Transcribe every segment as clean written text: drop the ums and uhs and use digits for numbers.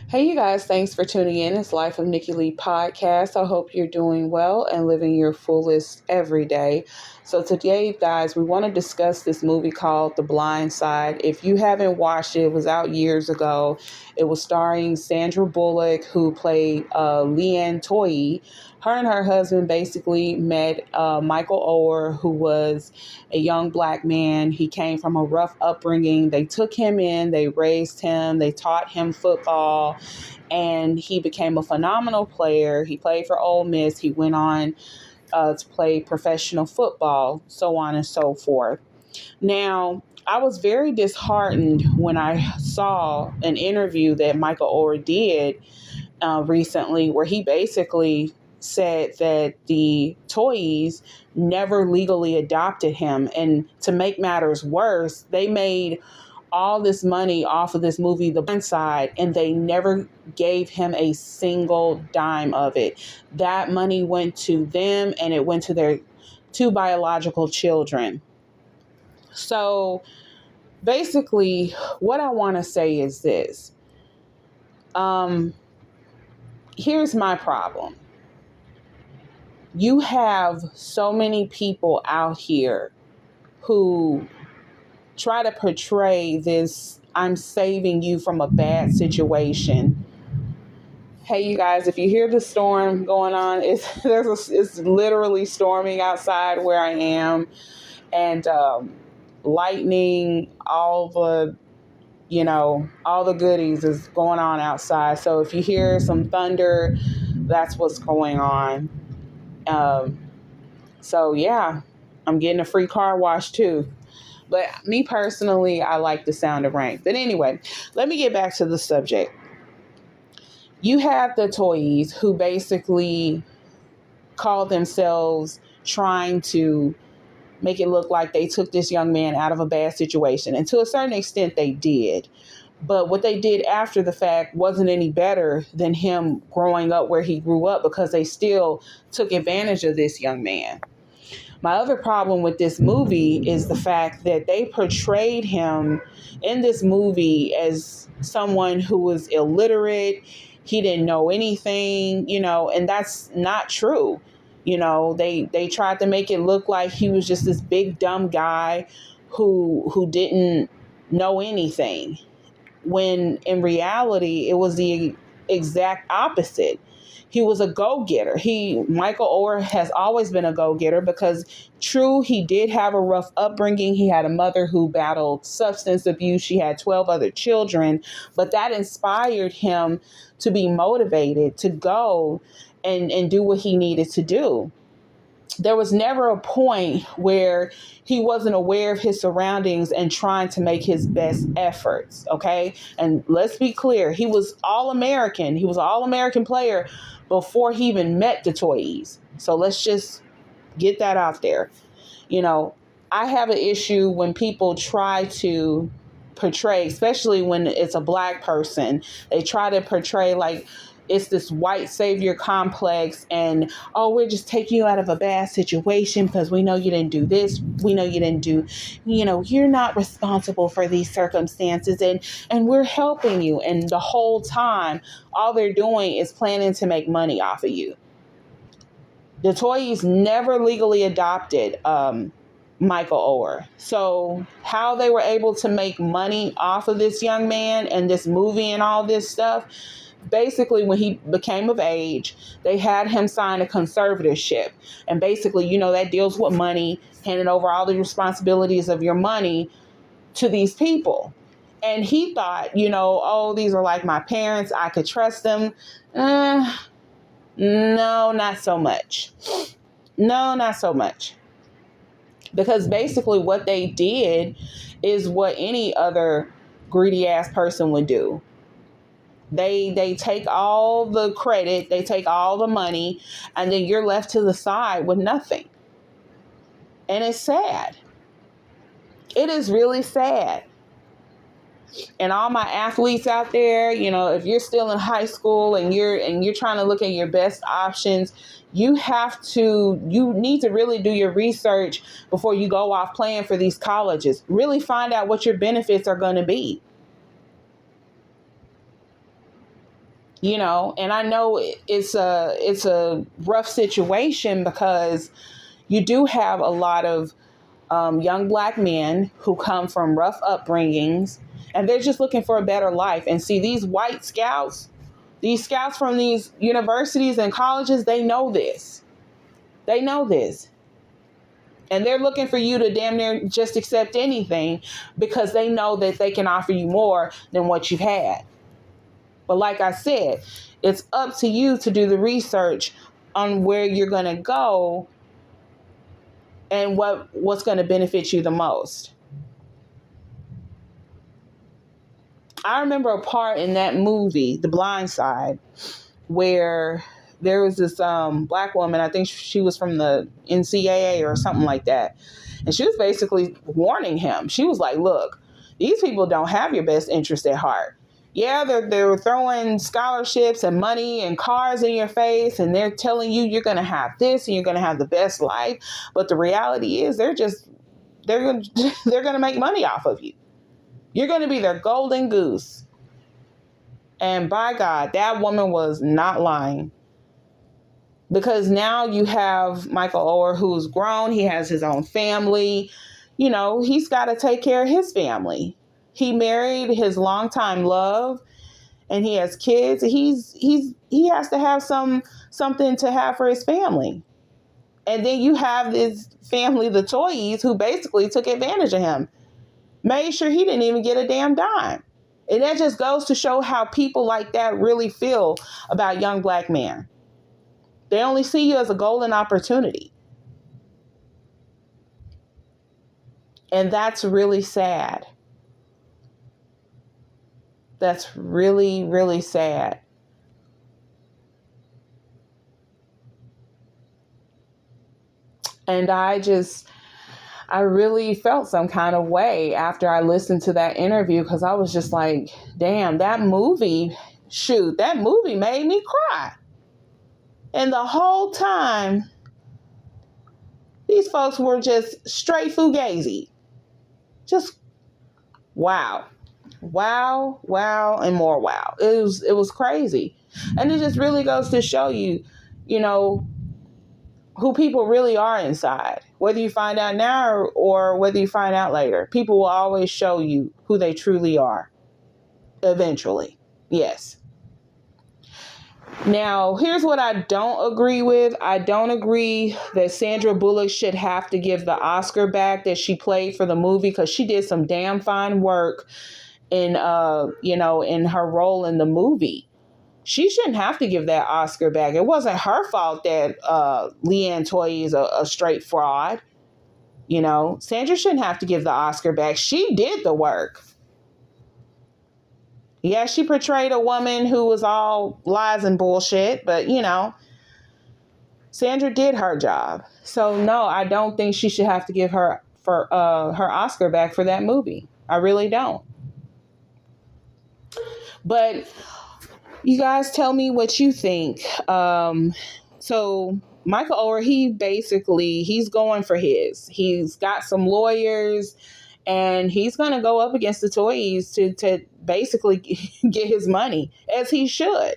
Hey, you guys, thanks for tuning in. It's Life of Nikki Lee podcast. I hope you're doing well and living your fullest every day. So, today, guys, we want to discuss this movie called The Blind Side. If you haven't watched it, it was out years ago. It was starring Sandra Bullock, who played Leanne Toye. Her and her husband basically met Michael Oher, who was a young black man. He came from a rough upbringing. They took him in, they raised him, they taught him football, and he became a phenomenal player. He played for Ole Miss. He went on to play professional football, so on and so forth. Now, I was very disheartened when I saw an interview that Michael Oher did recently, where he basically said that the Toys never legally adopted him. And to make matters worse, they made all this money off of this movie, The Blind Side, and they never gave him a single dime of it. That money went to them and it went to their two biological children. So basically, what I want to say is this. Here's my problem. You have so many people out here who try to portray this, I'm saving you from a bad situation. Hey, you guys, if you hear the storm going on, it's literally storming outside where I am, and lightning, all the goodies is going on outside. So if you hear some thunder, that's what's going on. So yeah, I'm getting a free car wash too. But me personally, I like the sound of rain. But anyway, let me get back to the subject. You have the Toys who basically call themselves trying to make it look like they took this young man out of a bad situation. And to a certain extent, they did. But what they did after the fact wasn't any better than him growing up where he grew up, because they still took advantage of this young man. My other problem with this movie is the fact that they portrayed him in this movie as someone who was illiterate. He didn't know anything, and that's not true. They tried to make it look like he was just this big dumb guy who didn't know anything, when in reality it was the exact opposite. He was a go-getter. Michael Oher has always been a go-getter, because true, he did have a rough upbringing. He had a mother who battled substance abuse. She had 12 other children, but that inspired him to be motivated to go and do what he needed to do. There was never a point where he wasn't aware of his surroundings and trying to make his best efforts. Okay. And let's be clear. He was All-American. He was an All-American player before he even met the Toys. So let's just get that out there. I have an issue when people try to portray, especially when it's a black person, they try to portray like it's this white savior complex, and we're just taking you out of a bad situation because we know you didn't do this, we know you didn't do, you're not responsible for these circumstances, and we're helping you. And the whole time, all they're doing is planning to make money off of you. The Toys never legally adopted Michael Oher. So how they were able to make money off of this young man and this movie and all this stuff, basically, when he became of age, they had him sign a conservatorship. And basically, that deals with money, handing over all the responsibilities of your money to these people. And he thought, these are like my parents, I could trust them. No, not so much. No, not so much. Because basically what they did is what any other greedy ass person would do. They take all the credit, they take all the money, and then you're left to the side with nothing. And it's sad. It is really sad. And all my athletes out there, if you're still in high school and you're trying to look at your best options, you need to really do your research before you go off playing for these colleges. Really find out what your benefits are going to be. And I know it's a rough situation because you do have a lot of young black men who come from rough upbringings, and they're just looking for a better life. And see, these white scouts, these scouts from these universities and colleges, they know this. They know this. And they're looking for you to damn near just accept anything because they know that they can offer you more than what you've had. But like I said, it's up to you to do the research on where you're going to go and what's going to benefit you the most. I remember a part in that movie, The Blind Side, where there was this black woman, I think she was from the NCAA or something like that. And she was basically warning him. She was like, look, these people don't have your best interest at heart. Yeah, they're throwing scholarships and money and cars in your face, and they're telling you you're going to have this and you're going to have the best life. But the reality is they're going to make money off of you. You're going to be their golden goose. And by God, that woman was not lying. Because now you have Michael Oher, who's grown. He has his own family. He's got to take care of his family. He married his longtime love, and he has kids. He has to have something to have for his family. And then you have this family, the Toys, who basically took advantage of him. Made sure he didn't even get a damn dime. And that just goes to show how people like that really feel about young black men. They only see you as a golden opportunity. And that's really sad. That's really, really sad. And I really felt some kind of way after I listened to that interview, because I was just like, damn, that movie made me cry. And the whole time, these folks were just straight fugazi. Just wow, and more wow. It was crazy. And it just really goes to show you, who people really are inside. Whether you find out now or whether you find out later, people will always show you who they truly are. Eventually. Yes. Now, here's what I don't agree with. I don't agree that Sandra Bullock should have to give the Oscar back that she played for the movie, because she did some damn fine work in her role in the movie. She shouldn't have to give that Oscar back. It wasn't her fault that Leanne Toye is a straight fraud. Sandra shouldn't have to give the Oscar back. She did the work. Yeah, she portrayed a woman who was all lies and bullshit, but Sandra did her job. So no, I don't think she should have to give her Oscar back for that movie. I really don't. But you guys tell me what you think. So Michael Oher, he's going for his. He's got some lawyers, and he's going to go up against the Toys to basically get his money, as he should,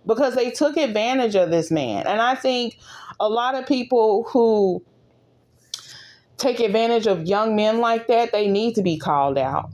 because they took advantage of this man. And I think a lot of people who take advantage of young men like that, they need to be called out.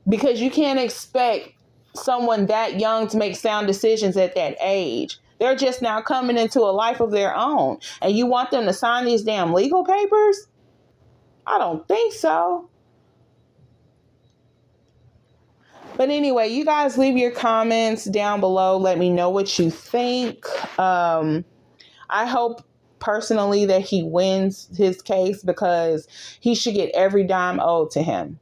Because you can't expect someone that young to make sound decisions at that age. They're just now coming into a life of their own. And you want them to sign these damn legal papers? I don't think so. But anyway, you guys leave your comments down below. Let me know what you think. I hope personally that he wins his case, because he should get every dime owed to him.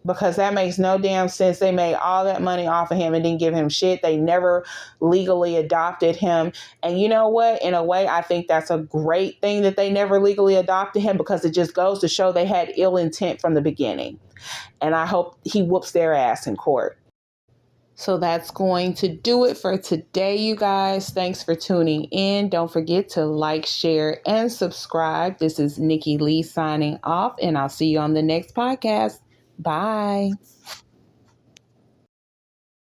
Because that makes no damn sense. They made all that money off of him and didn't give him shit. They never legally adopted him. And you know what? In a way, I think that's a great thing that they never legally adopted him, because it just goes to show they had ill intent from the beginning. And I hope he whoops their ass in court. So that's going to do it for today, you guys. Thanks for tuning in. Don't forget to like, share, and subscribe. This is Nikki Lee signing off, and I'll see you on the next podcast. Bye.